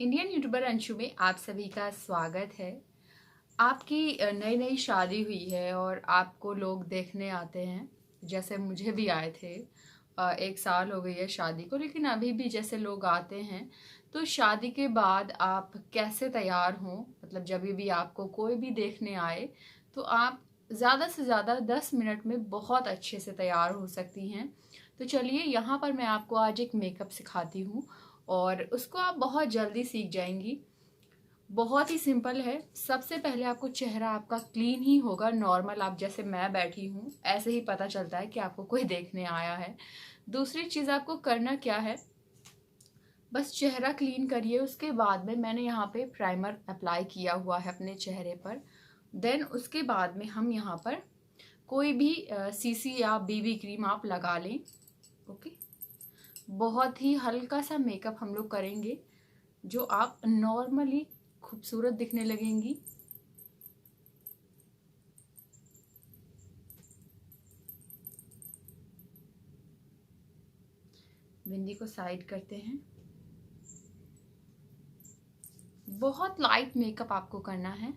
Indian YouTuber Anshu में आप सभी का स्वागत है। आपकी नई नई शादी हुई है और आपको लोग देखने आते हैं, जैसे मुझे भी आए थे। 1 साल हो गई है शादी को, लेकिन अभी भी जैसे लोग आते हैं। तो शादी के बाद आप कैसे तैयार हों, मतलब जब भी आपको कोई भी देखने आए तो आप ज़्यादा से ज़्यादा 10 मिनट में बहुत अच्छे से तैयार हो सकती हैं। तो चलिए, यहाँ पर मैं आपको आज एक मेकअप सिखाती हूँ और उसको आप बहुत जल्दी सीख जाएंगी। बहुत ही सिंपल है। सबसे पहले आपको चेहरा आपका क्लीन ही होगा, नॉर्मल आप जैसे मैं बैठी हूँ ऐसे ही पता चलता है कि आपको कोई देखने आया है। दूसरी चीज़ आपको करना क्या है, बस चेहरा क्लीन करिए। उसके बाद में मैंने यहाँ पे प्राइमर अप्लाई किया हुआ है अपने चेहरे पर। देन उसके बाद में हम यहाँ पर कोई भी सीसी या बीबी क्रीम आप लगा लें। ओके, बहुत ही हल्का सा मेकअप हम लोग करेंगे जो आप नॉर्मली खूबसूरत दिखने लगेंगी। बिंदी को साइड करते हैं। बहुत लाइट मेकअप आपको करना है।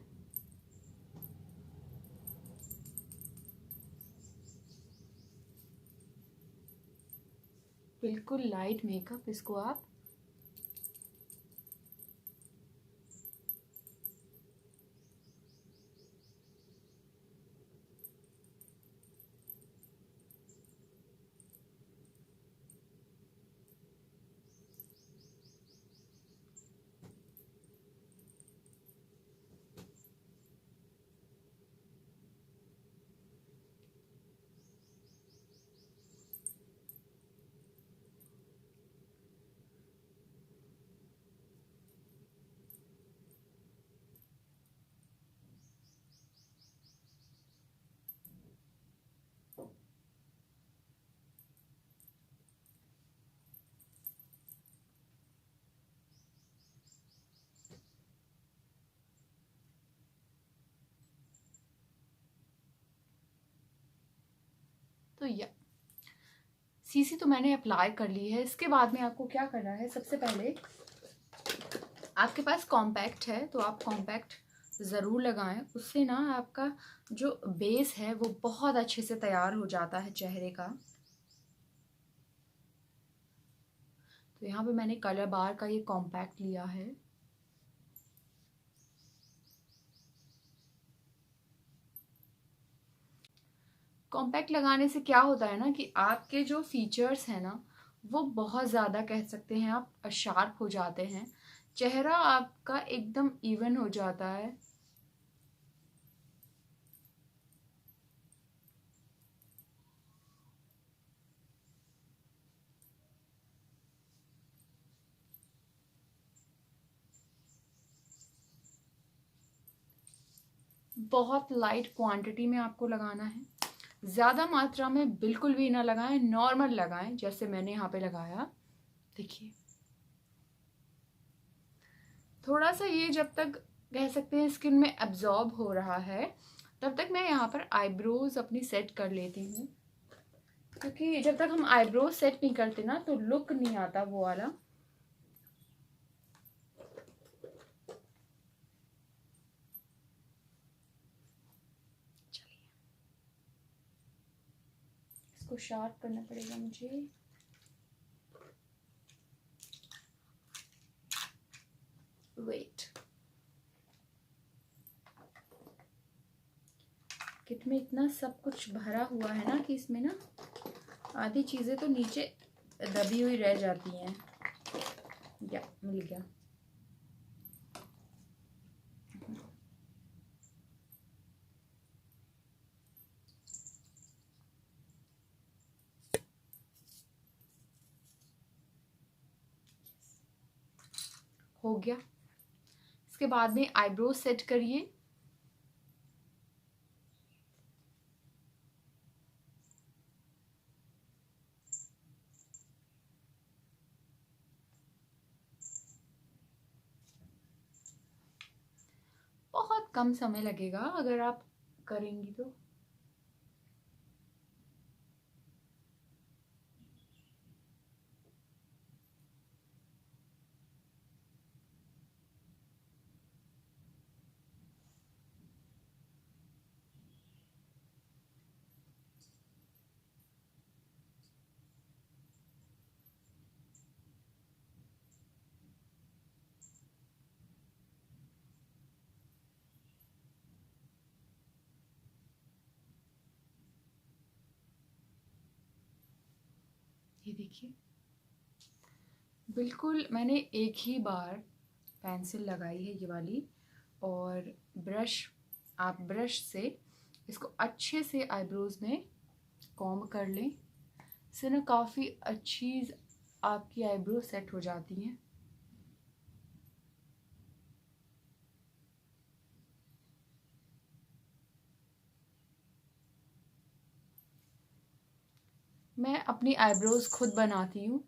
बिल्कुल लाइट मेकअप, इसको आप तो या सीसी तो मैंने अप्लाई कर ली है। इसके बाद में आपको क्या करना है, सबसे पहले आपके पास कॉम्पैक्ट है तो आप कॉम्पैक्ट ज़रूर लगाएं। उससे ना आपका जो बेस है वो बहुत अच्छे से तैयार हो जाता है चेहरे का। तो यहाँ पे मैंने कलर बार का ये कॉम्पैक्ट लिया है। कॉम्पैक्ट लगाने से क्या होता है ना कि आपके जो फीचर्स हैं ना वो बहुत ज़्यादा कह सकते हैं आप शार्प हो जाते हैं। चेहरा आपका एकदम इवन हो जाता है। बहुत लाइट क्वांटिटी में आपको लगाना है, ज़्यादा मात्रा में बिल्कुल भी ना लगाएं, नॉर्मल लगाएं जैसे मैंने यहाँ पे लगाया। देखिए, थोड़ा सा ये जब तक कह सकते हैं स्किन में एब्जॉर्ब हो रहा है तब तक मैं यहाँ पर आईब्रोज अपनी सेट कर लेती हूँ, क्योंकि जब तक हम आईब्रोज सेट नहीं करते ना तो लुक नहीं आता वो वाला। चलिए, इसको शार्प करना पड़ेगा मुझे। वेट, किट में इतना सब कुछ भरा हुआ है ना कि इसमें ना आधी चीज़ें तो नीचे दबी हुई रह जाती हैं। या मिल गया। हो गया। इसके बाद में आईब्रो सेट करिए। बहुत कम समय लगेगा अगर आप करेंगी तो। ये देखिए, बिल्कुल मैंने एक ही बार पेंसिल लगाई है ये वाली, और आप ब्रश से इसको अच्छे से आईब्रोज में कॉम्ब कर लें। इससे ना काफ़ी अच्छी आपकी आईब्रो सेट हो जाती हैं। मैं अपनी आईब्रोज खुद बनाती हूँ,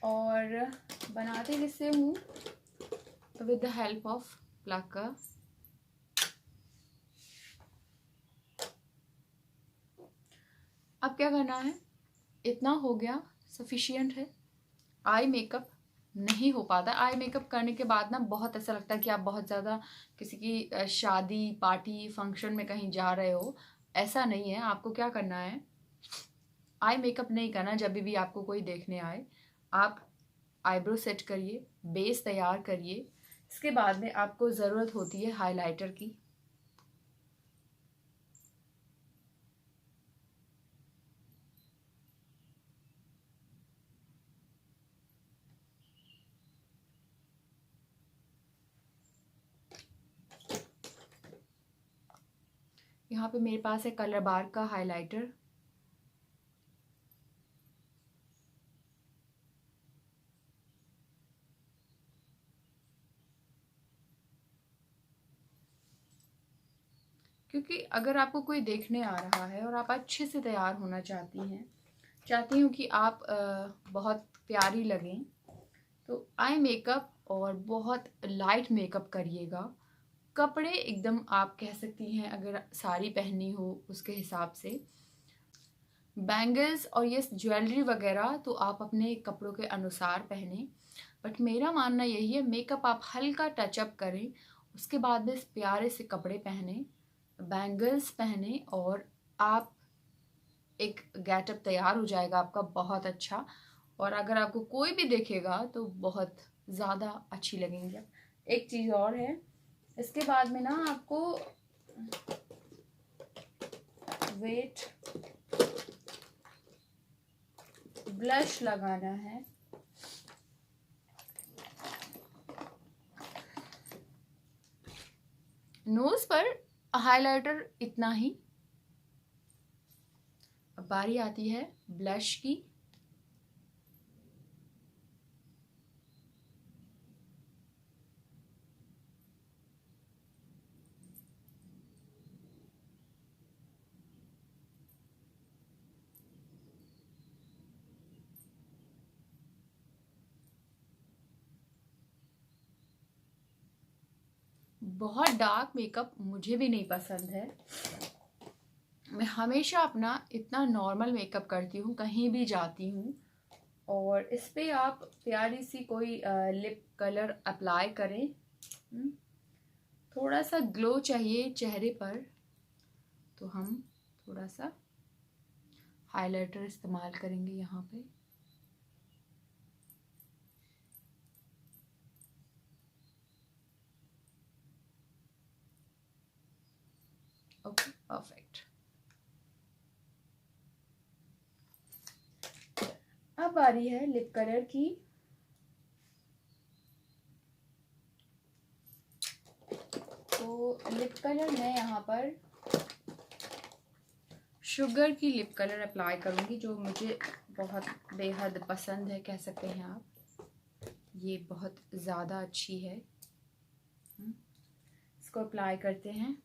और बनाते किससे हूँ, with the help of Plucker. अब क्या करना है, इतना हो गया, सफिशिएंट है। आई मेकअप नहीं हो पाता। आई मेकअप करने के बाद ना बहुत ऐसा लगता है कि आप बहुत ज़्यादा किसी की शादी पार्टी फंक्शन में कहीं जा रहे हो। ऐसा नहीं है। आपको क्या करना है, आई मेकअप नहीं करना। जब भी आपको कोई देखने आए, आप आईब्रो सेट करिए, बेस तैयार करिए। इसके बाद में आपको ज़रूरत होती है हाइलाइटर की। यहाँ पे मेरे पास है कलर बार का हाइलाइटर। क्योंकि अगर आपको कोई देखने आ रहा है और आप अच्छे से तैयार होना चाहती हूँ कि आप बहुत प्यारी लगें, तो आई मेकअप और बहुत लाइट मेकअप करिएगा। कपड़े एकदम आप कह सकती हैं, अगर साड़ी पहननी हो उसके हिसाब से। बैंगल्स और ये ज्वेलरी वगैरह तो आप अपने कपड़ों के अनुसार पहने, बट मेरा मानना यही है, मेकअप आप हल्का टचअप करें, उसके बाद में प्यारे से कपड़े पहने, बैंगल्स पहने, और आप एक गेटअप तैयार हो जाएगा आपका बहुत अच्छा। और अगर आपको कोई भी देखेगा तो बहुत ज़्यादा अच्छी लगेंगी। एक चीज़ और है, इसके बाद में ना आपको वेट ब्लश लगाना है। नोज पर हाइलाइटर इतना ही। अब बारी आती है ब्लश की। बहुत डार्क मेकअप मुझे भी नहीं पसंद है। मैं हमेशा अपना इतना नॉर्मल मेकअप करती हूँ कहीं भी जाती हूँ। और इस पे आप प्यारी सी कोई लिप कलर अप्लाई करें। थोड़ा सा ग्लो चाहिए चेहरे पर, तो हम थोड़ा सा हाइलाइटर इस्तेमाल करेंगे यहाँ पे। Okay, perfect. अब बारी है लिप कलर की। तो लिप कलर मैं यहाँ पर शुगर की लिप कलर अप्लाई करूँगी, जो मुझे बहुत बेहद पसंद है, कह सकते हैं आप। ये बहुत ज़्यादा अच्छी है। इसको अप्लाई करते हैं।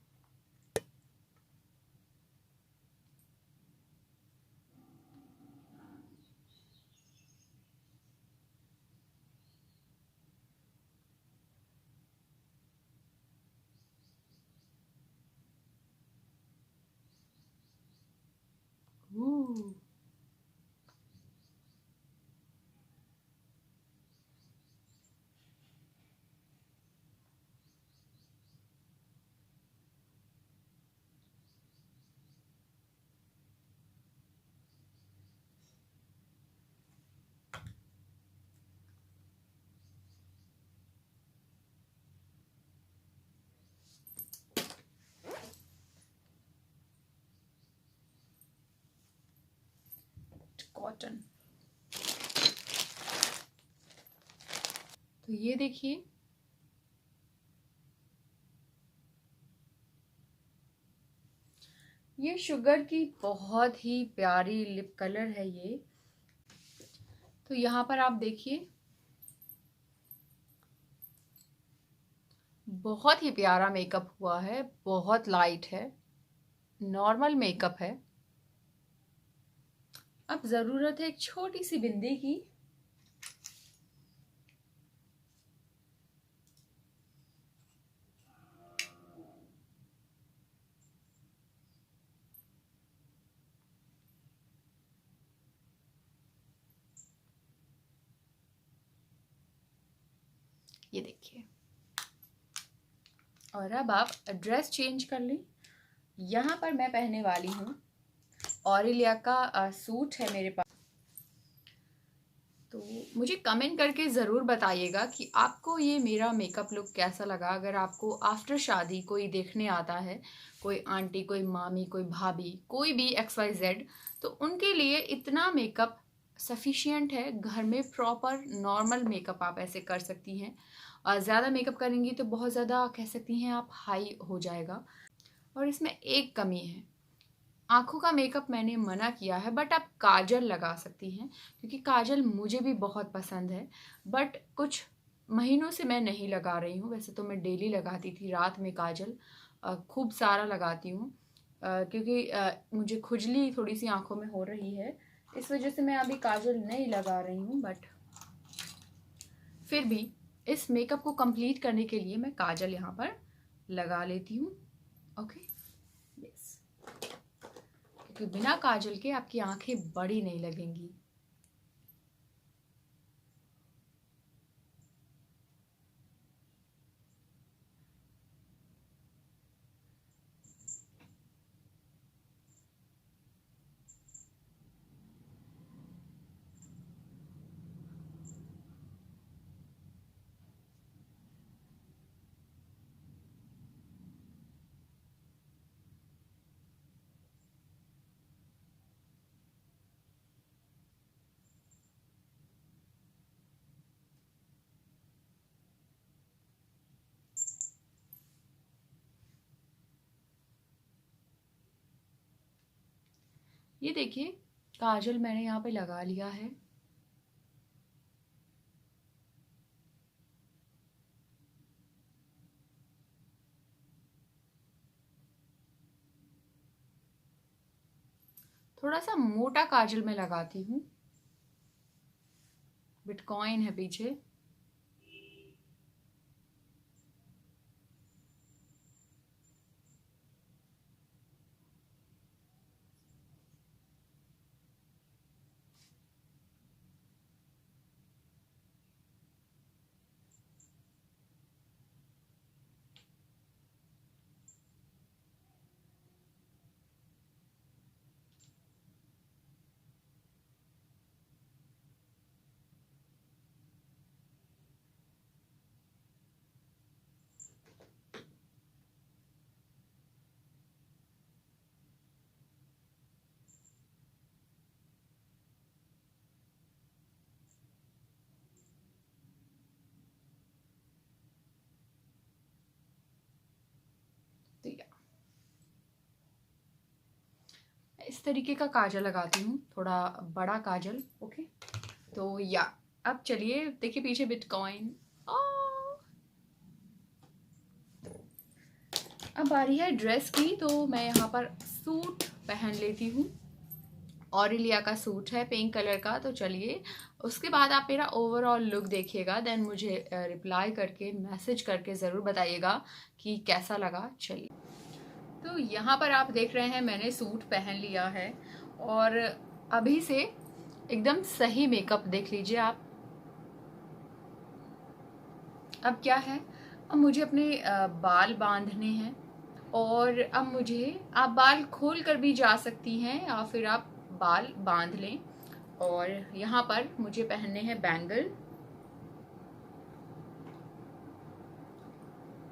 कॉटन। तो ये देखिए, ये शुगर की बहुत ही प्यारी लिप कलर है ये। तो यहाँ पर आप देखिए, बहुत ही प्यारा मेकअप हुआ है, बहुत लाइट है, नॉर्मल मेकअप है। अब ज़रूरत है एक छोटी सी बिंदी की। ये देखिए, और अब आप ड्रेस चेंज कर लें। यहाँ पर मैं पहनने वाली हूँ ऑरेलिया का सूट है मेरे पास। तो मुझे कमेंट करके ज़रूर बताइएगा कि आपको ये मेरा मेकअप लुक कैसा लगा। अगर आपको आफ्टर शादी कोई देखने आता है, कोई आंटी, कोई मामी, कोई भाभी, कोई भी XYZ, तो उनके लिए इतना मेकअप सफिशिएंट है। घर में प्रॉपर नॉर्मल मेकअप आप ऐसे कर सकती हैं। ज़्यादा मेकअप करेंगी तो बहुत ज़्यादा कह सकती हैं आप हाई हो जाएगा। और इसमें एक कमी है, आँखों का मेकअप मैंने मना किया है, बट आप काजल लगा सकती हैं, क्योंकि काजल मुझे भी बहुत पसंद है। बट कुछ महीनों से मैं नहीं लगा रही हूँ। वैसे तो मैं डेली लगाती थी रात में काजल, खूब सारा लगाती हूँ, क्योंकि मुझे खुजली थोड़ी सी आँखों में हो रही है, इस वजह से मैं अभी काजल नहीं लगा रही हूँ। बट फिर भी इस मेकअप को कंप्लीट करने के लिए मैं काजल यहाँ पर लगा लेती हूँ। ओके, यस, क्योंकि बिना काजल के आपकी आंखें बड़ी नहीं लगेंगी। ये देखिए, काजल मैंने यहाँ पे लगा लिया है। थोड़ा सा मोटा काजल मैं लगाती हूँ, बिटकॉइन है पीछे। तो या इस तरीके का काजल लगाती हूँ, थोड़ा बड़ा काजल। ओके, तो या अब चलिए देखिए पीछे बिटकॉइन। अब बारी है ड्रेस की, तो मैं यहाँ पर सूट पहन लेती हूँ। ऑरेलिया का सूट है पिंक कलर का। तो चलिए, उसके बाद आप मेरा ओवरऑल लुक देखिएगा, देन मुझे रिप्लाई करके मैसेज करके ज़रूर बताइएगा कि कैसा लगा। चलिए, तो यहाँ पर आप देख रहे हैं मैंने सूट पहन लिया है, और अभी से एकदम सही मेकअप देख लीजिए आप। अब क्या है, अब मुझे अपने बाल बांधने हैं, और अब मुझे, आप बाल खोल कर भी जा सकती हैं या फिर आप बाल बांध लें। और यहाँ पर मुझे पहनने हैं बैंगल।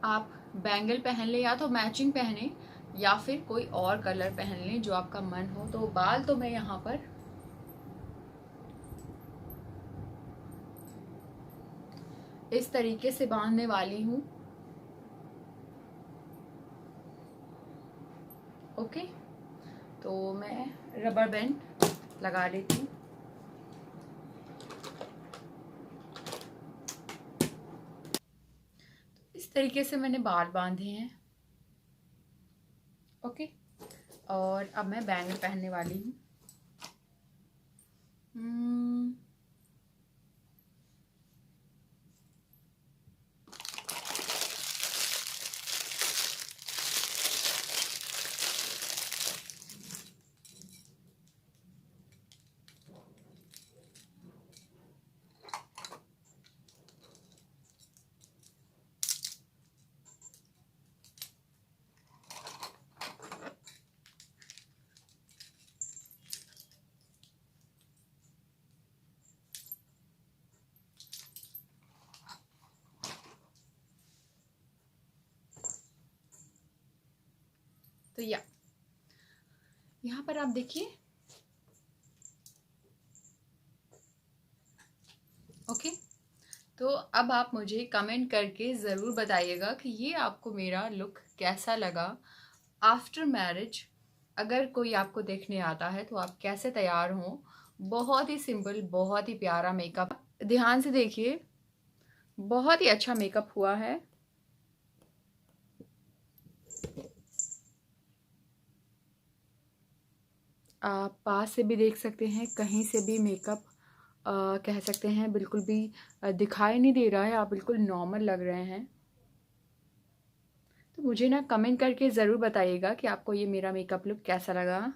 आप बैंगल पहन लें, या तो मैचिंग पहने या फिर कोई और कलर पहन लें जो आपका मन हो। तो बाल तो मैं यहाँ पर इस तरीके से बांधने वाली हूँ। ओके, तो मैं रबर बैंड लगा लेती हूँ। इस तरीके से मैंने बाल बांधे हैं। ओके, और अब मैं बैंगल पहनने वाली हूँ। तो यहाँ पर आप देखिए। ओके, तो अब आप मुझे कमेंट करके ज़रूर बताइएगा कि ये आपको मेरा लुक कैसा लगा आफ्टर मैरिज। अगर कोई आपको देखने आता है तो आप कैसे तैयार हों। बहुत ही सिंपल, बहुत ही प्यारा मेकअप। ध्यान से देखिए, बहुत ही अच्छा मेकअप हुआ है। आप पास से भी देख सकते हैं, कहीं से भी मेकअप कह सकते हैं बिल्कुल भी दिखाई नहीं दे रहा है। आप बिल्कुल नॉर्मल लग रहे हैं। तो मुझे ना कमेंट करके ज़रूर बताइएगा कि आपको ये मेरा मेकअप लुक कैसा लगा।